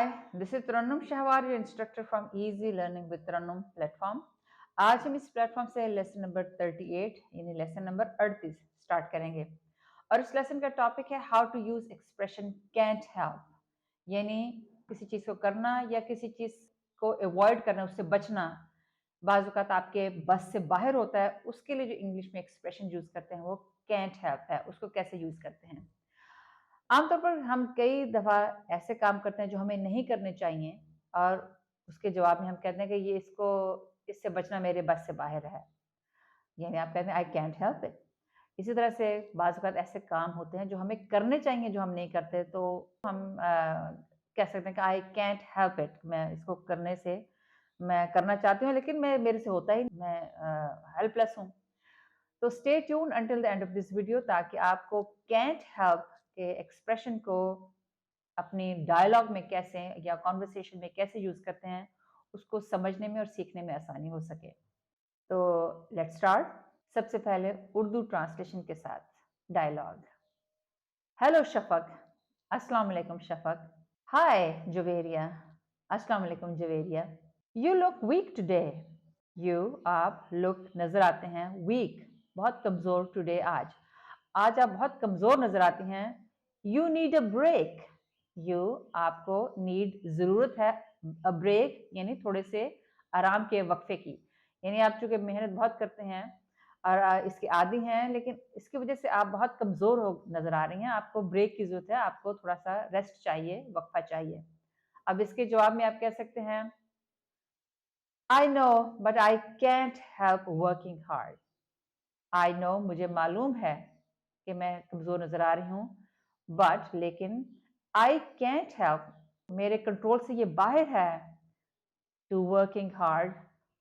Hi, this is Tarannum Shahwar, your instructor from Easy Learning with Tarannum platform. आज हम इस platform से lesson number 38 यानी lesson number 38 start करेंगे और इस लेसन का टॉपिक है how to use expression can't help, यानी किसी चीज़ को करना या किसी चीज़ को अवॉइड करना, उससे बचना बाज़ औक़ात आपके बस से बाहर होता है। उसके लिए जो इंग्लिश में एक्सप्रेशन यूज़ करते हैं वो कैंट हेल्प है। उसको कैसे यूज़ करते हैं? आमतौर पर हम कई दफ़ा ऐसे काम करते हैं जो हमें नहीं करने चाहिए और उसके जवाब में हम कहते हैं कि इससे बचना मेरे बस से बाहर है, यानी आप कहते हैं आई कैंट हेल्प इट। इसी तरह से बाज़ औक़ात ऐसे काम होते हैं जो हमें करने चाहिए जो हम नहीं करते, तो हम कह सकते हैं कि आई कैंट हेल्प इट, मैं इसको करने से मैं करना चाहती हूँ लेकिन मेरे से होता ही नहीं, मैं हेल्पलेस हूँ। तो stay tune until the end of this video ताकि आपको कैंट हेल्प के एक्सप्रेशन को अपनी डायलॉग में कैसे या कॉन्वर्सेशन में कैसे यूज करते हैं उसको समझने में और सीखने में आसानी हो सके। तो लेट्स स्टार्ट। सबसे पहले उर्दू ट्रांसलेशन के साथ डायलॉग। हेलो शफक, अस्सलाम वालेकुम शफक। हाय जुवेरिया, अस्सलाम वालेकुम Juveria. You look weak today. You आप लुक नजर आते हैं, वीक बहुत कमजोर, टुडे आज आप बहुत कमजोर नजर आती हैं। You need a break. You आपको नीड जरूरत है, अ ब्रेक यानी थोड़े से आराम के वक्फे की, यानी आप चूंकि मेहनत बहुत करते हैं और इसके आदी हैं लेकिन इसकी वजह से आप बहुत कमजोर हो नजर आ रही हैं, आपको ब्रेक की जरूरत है, आपको थोड़ा सा रेस्ट चाहिए, वक्फा चाहिए। अब इसके जवाब में आप कह सकते हैं I know but I can't help working hard. I know मुझे मालूम है कि मैं कमजोर नजर आ रही हूँ, बट लेकिन आई कैंट हेल्प मेरे कंट्रोल से ये बाहर है, टू वर्किंग हार्ड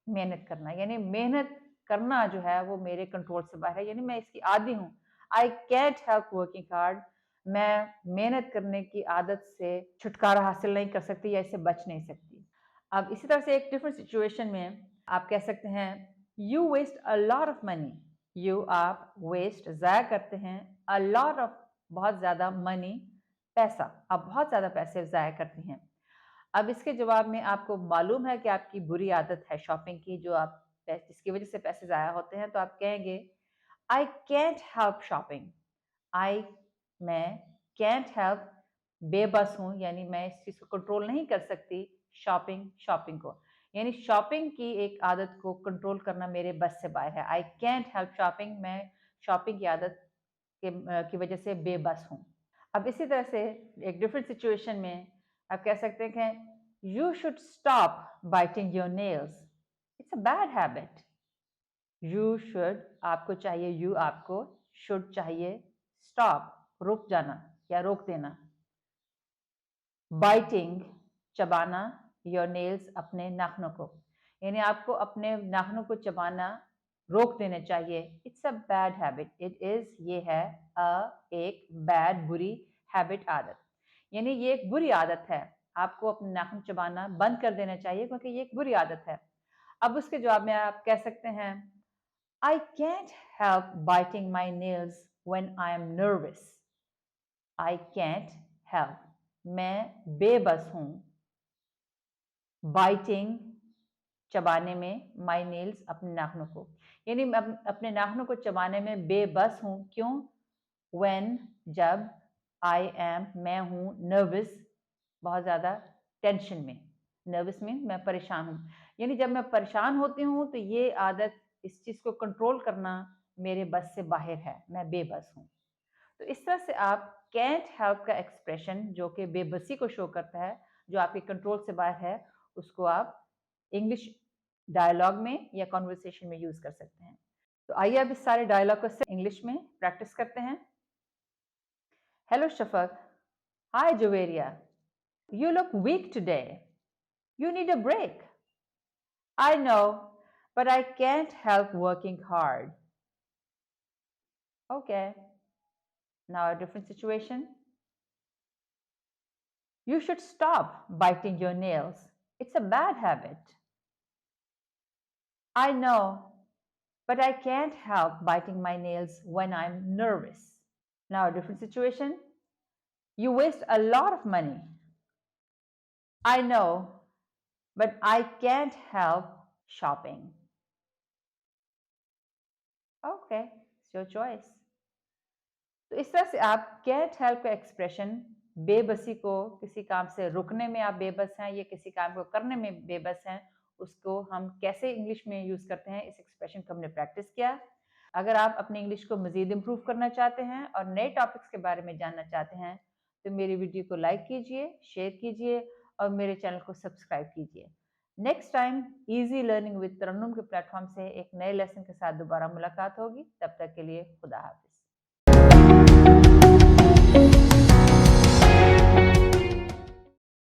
मेहनत करना, यानी मेहनत करना जो है वो मेरे कंट्रोल से बाहर है, यानी मैं इसकी आदी हूँ। I can't help working hard, मैं मेहनत करने की आदत से छुटकारा हासिल नहीं कर सकती या इससे बच नहीं सकती। अब इसी तरह से एक डिफरेंट सिचुएशन में आप कह सकते हैं you waste a lot of money. You आप वेस्ट ज़ाया करते हैं, अ लॉट ऑफ बहुत ज़्यादा मनी पैसा, आप बहुत ज़्यादा पैसे ज़ाया करती हैं। अब इसके जवाब में आपको मालूम है कि आपकी बुरी आदत है शॉपिंग की, जो आप जिसकी वजह से पैसे ज़ाया होते हैं, तो आप कहेंगे आई कैंट हेल्प शॉपिंग। आई मैं कैंट हेल्प बेबस हूँ, यानी मैं इस चीज़ को कंट्रोल नहीं कर सकती, शॉपिंग को, यानी शॉपिंग की एक आदत को कंट्रोल करना मेरे बस से बाहर है। आई कैंट हेल्प शॉपिंग, मैं शॉपिंग की आदत की वजह से बेबस हूँ। अब इसी तरह से एक डिफरेंट सिचुएशन में आप कह सकते हैं you should stop biting your nails, it's a bad habit. You should आपको चाहिए, यू आपको, शुड चाहिए, स्टॉप रुक जाना या रोक देना, बाइटिंग चबाना, योर नेल्स अपने नाखूनों को, यानी आपको अपने नाखूनों को चबाना रोक देना चाहिए। It's a bad habit, it is ये है एक बैड बुरी हैबिट आदत, यानी ये एक बुरी आदत है, आपको अपने नाखून चबाना बंद कर देना चाहिए क्योंकि ये एक बुरी आदत है। अब उसके जवाब में आप कह सकते हैं I can't help biting my nails when I am nervous. I can't help. मैं बेबस हूँ, biting चबाने में, my nails अपने नाखूनों को, यानी मैं अपने नाखूनों को चबाने में बेबस हूँ। क्यों? When जब, I am मैं हूँ, nervous बहुत ज़्यादा टेंशन में, nervous मीन मैं परेशान हूँ, यानी जब मैं परेशान होती हूँ तो ये आदत, इस चीज़ को कंट्रोल करना मेरे बस से बाहर है, मैं बेबस हूँ। तो इस तरह से आप कैंट हेल्प का एक्सप्रेशन जो कि बेबसी को शो करता है, जो आपके कंट्रोल से बाहर है, उसको आप इंग्लिश डायलॉग में या कॉन्वर्सेशन में यूज कर सकते हैं। तो आइए अब इस सारे डायलॉग को इंग्लिश में प्रैक्टिस करते हैं। Hello Shafaq, hi Juveria, you look weak today, you need a break. I know, but I can't help working hard. Okay, now a different situation. You should stop biting your nails. It's a bad habit. I know, but I can't help biting my nails when I'm nervous. Now a different situation. You waste a lot of money. I know, but I can't help shopping. Okay, it's your choice. तो इस तरह से आप can't help का expression बेबसी को किसी काम से रुकने में आप बेबस हैं या किसी काम को करने में बेबस हैं, उसको हम कैसे इंग्लिश में यूज़ करते हैं, इस एक्सप्रेशन को हमने प्रैक्टिस किया। अगर आप अपनी इंग्लिश को मज़ीद इम्प्रूव करना चाहते हैं और नए टॉपिक्स के बारे में जानना चाहते हैं, तो मेरी वीडियो को लाइक कीजिए, शेयर कीजिए और मेरे चैनल को सब्सक्राइब कीजिए। Next time easy learning with Tarannum के प्लेटफ़ॉर्म से एक नए लेसन के साथ दोबारा मुलाकात होगी। तब तक के लिए खुदा हाफ़िज़।